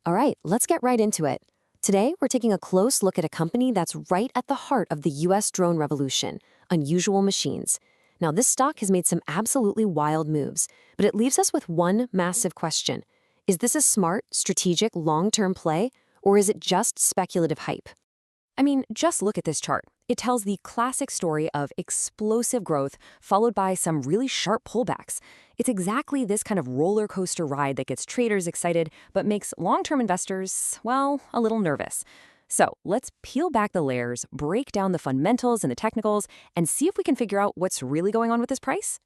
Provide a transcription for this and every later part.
All right, let's get right into it. Today, we're taking a close look at a company that's right at the heart of the US drone revolution, Unusual Machines. Now, this stock has made some absolutely wild moves, but it leaves us with one massive question. Is this a smart, strategic, long-term play, or is it just speculative hype? I mean, just look at this chart. It tells the classic story of explosive growth followed by some really sharp pullbacks. It's exactly this kind of roller coaster ride that gets traders excited but makes long-term investors, well, a little nervous. So let's peel back the layers, break down the fundamentals and the technicals, and see if we can figure out what's really going on with this price.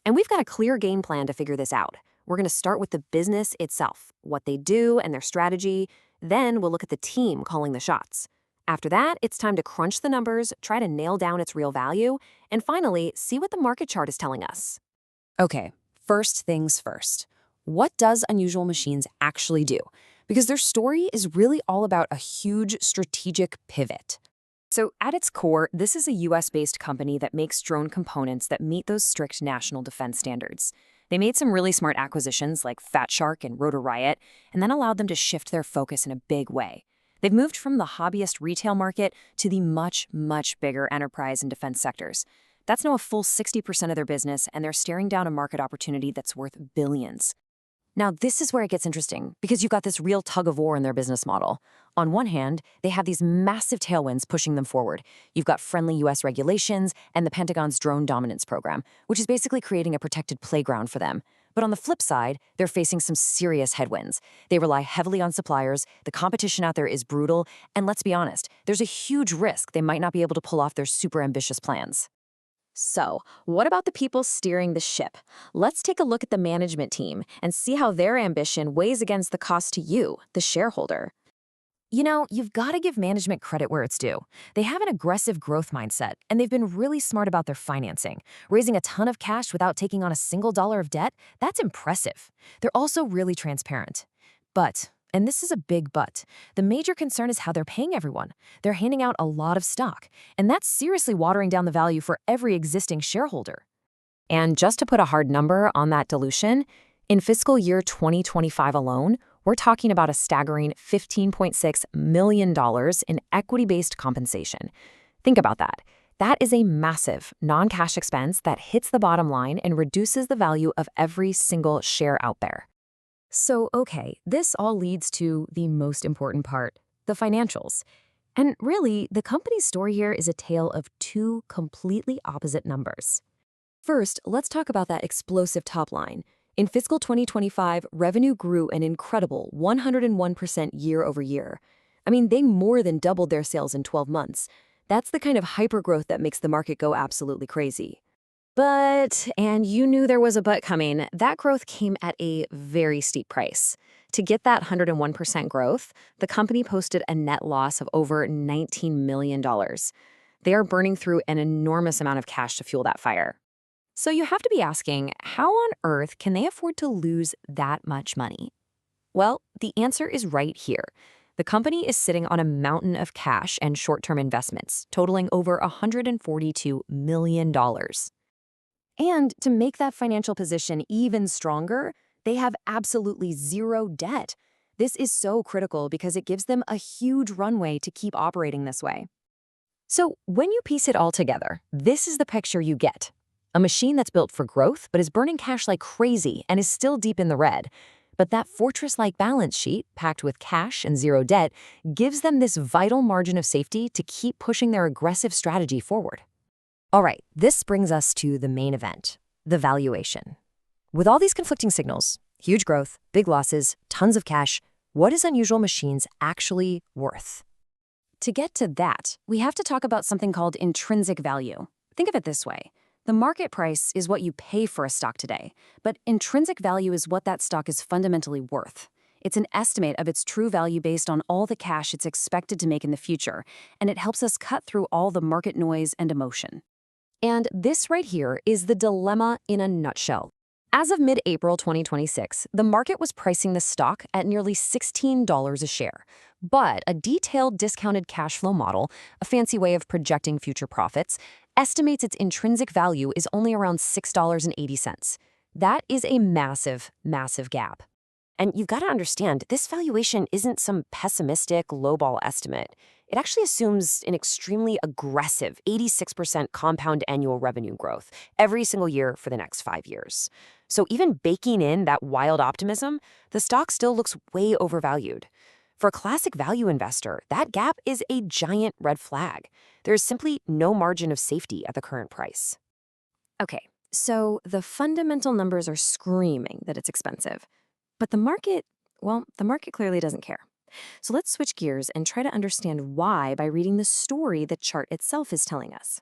And we've got a clear game plan to figure this out. We're going to start with the business itself, what they do and their strategy. Then we'll look at the team calling the shots. After that, it's time to crunch the numbers, try to nail down its real value, and finally, see what the market chart is telling us. Okay, first things first. What does Unusual Machines actually do? Because their story is really all about a huge strategic pivot. So at its core, this is a US-based company that makes drone components that meet those strict national defense standards. They made some really smart acquisitions like Fat Shark and Rotor Riot, and then allowed them to shift their focus in a big way. They've moved from the hobbyist retail market to the much, much bigger enterprise and defense sectors. That's now a full 60% of their business, and they're staring down a market opportunity that's worth billions. Now, this is where it gets interesting, because you've got this real tug-of-war in their business model. On one hand, they have these massive tailwinds pushing them forward. You've got friendly US regulations and the Pentagon's drone dominance program, which is basically creating a protected playground for them. But on the flip side, they're facing some serious headwinds. They rely heavily on suppliers, the competition out there is brutal, and let's be honest, there's a huge risk they might not be able to pull off their super ambitious plans. So, what about the people steering the ship? Let's take a look at the management team and see how their ambition weighs against the cost to you, the shareholder. You know, you've got to give management credit where it's due. They have an aggressive growth mindset, and they've been really smart about their financing. Raising a ton of cash without taking on a single dollar of debt, that's impressive. They're also really transparent. But, and this is a big but, the major concern is how they're paying everyone. They're handing out a lot of stock, and that's seriously watering down the value for every existing shareholder. And just to put a hard number on that dilution, in fiscal year 2025 alone, we're talking about a staggering $15.6 million in equity-based compensation. Think about that. That is a massive non-cash expense that hits the bottom line and reduces the value of every single share out there. So, okay, this all leads to the most important part, the financials. And really, the company's story here is a tale of two completely opposite numbers. First, let's talk about that explosive top line. In fiscal 2025, revenue grew an incredible 101% year over year. I mean, they more than doubled their sales in 12 months. That's the kind of hypergrowth that makes the market go absolutely crazy. But, and you knew there was a but coming, that growth came at a very steep price. To get that 101% growth, the company posted a net loss of over $19 million. They are burning through an enormous amount of cash to fuel that fire. So you have to be asking, how on earth can they afford to lose that much money? Well, the answer is right here. The company is sitting on a mountain of cash and short-term investments, totaling over $142 million. And to make that financial position even stronger, they have absolutely zero debt. This is so critical because it gives them a huge runway to keep operating this way. So when you piece it all together, this is the picture you get. A machine that's built for growth but is burning cash like crazy and is still deep in the red. But that fortress-like balance sheet, packed with cash and zero debt, gives them this vital margin of safety to keep pushing their aggressive strategy forward. All right, this brings us to the main event, the valuation. With all these conflicting signals, huge growth, big losses, tons of cash, what is Unusual Machines actually worth? To get to that, we have to talk about something called intrinsic value. Think of it this way. The market price is what you pay for a stock today, but intrinsic value is what that stock is fundamentally worth. It's an estimate of its true value based on all the cash it's expected to make in the future, and it helps us cut through all the market noise and emotion. And this right here is the dilemma in a nutshell. As of mid-April 2026, the market was pricing the stock at nearly $16 a share. But a detailed discounted cash flow model, a fancy way of projecting future profits, estimates its intrinsic value is only around $6.80. That is a massive, massive gap. And you've got to understand, this valuation isn't some pessimistic lowball estimate. It actually assumes an extremely aggressive 86% compound annual revenue growth every single year for the next 5 years. So even baking in that wild optimism, the stock still looks way overvalued. For a classic value investor, that gap is a giant red flag. There's simply no margin of safety at the current price. Okay, so the fundamental numbers are screaming that it's expensive. But the market, well, the market clearly doesn't care. So let's switch gears and try to understand why by reading the story the chart itself is telling us.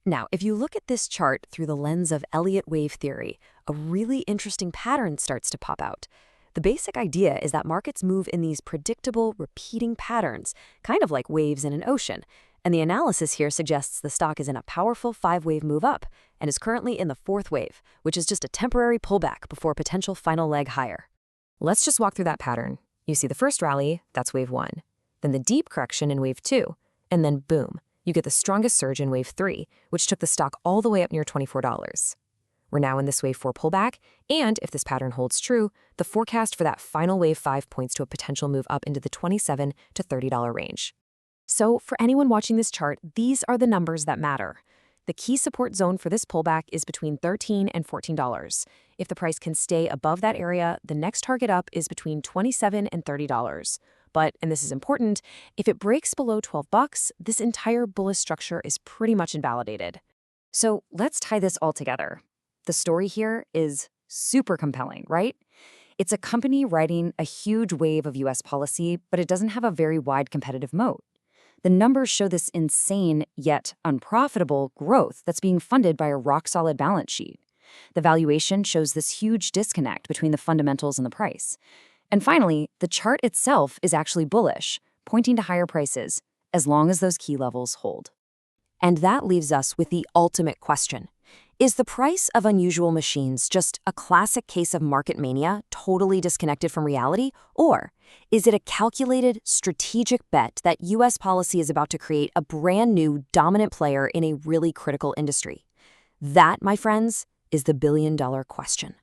Now, if you look at this chart through the lens of Elliott wave theory, a really interesting pattern starts to pop out. The basic idea is that markets move in these predictable, repeating patterns, kind of like waves in an ocean. And the analysis here suggests the stock is in a powerful 5-wave move up and is currently in the 4th wave, which is just a temporary pullback before a potential final leg higher. Let's just walk through that pattern. You see the first rally, that's wave 1, then the deep correction in wave 2, and then boom, you get the strongest surge in wave 3, which took the stock all the way up near $24. We're now in this wave 4 pullback, and if this pattern holds true, the forecast for that final wave 5 points to a potential move up into the $27 to $30 range. So for anyone watching this chart, these are the numbers that matter. The key support zone for this pullback is between $13 and $14. If the price can stay above that area, the next target up is between $27 and $30. But, and this is important, if it breaks below $12, this entire bullish structure is pretty much invalidated. So let's tie this all together. The story here is super compelling, right? It's a company riding a huge wave of US policy, but it doesn't have a very wide competitive moat. The numbers show this insane, yet unprofitable, growth that's being funded by a rock-solid balance sheet. The valuation shows this huge disconnect between the fundamentals and the price. And finally, the chart itself is actually bullish, pointing to higher prices, as long as those key levels hold. And that leaves us with the ultimate question. Is the price of unusual machines just a classic case of market mania, totally disconnected from reality? Or is it a calculated, strategic bet that US policy is about to create a brand new, dominant player in a really critical industry? That, my friends, is the billion-dollar question.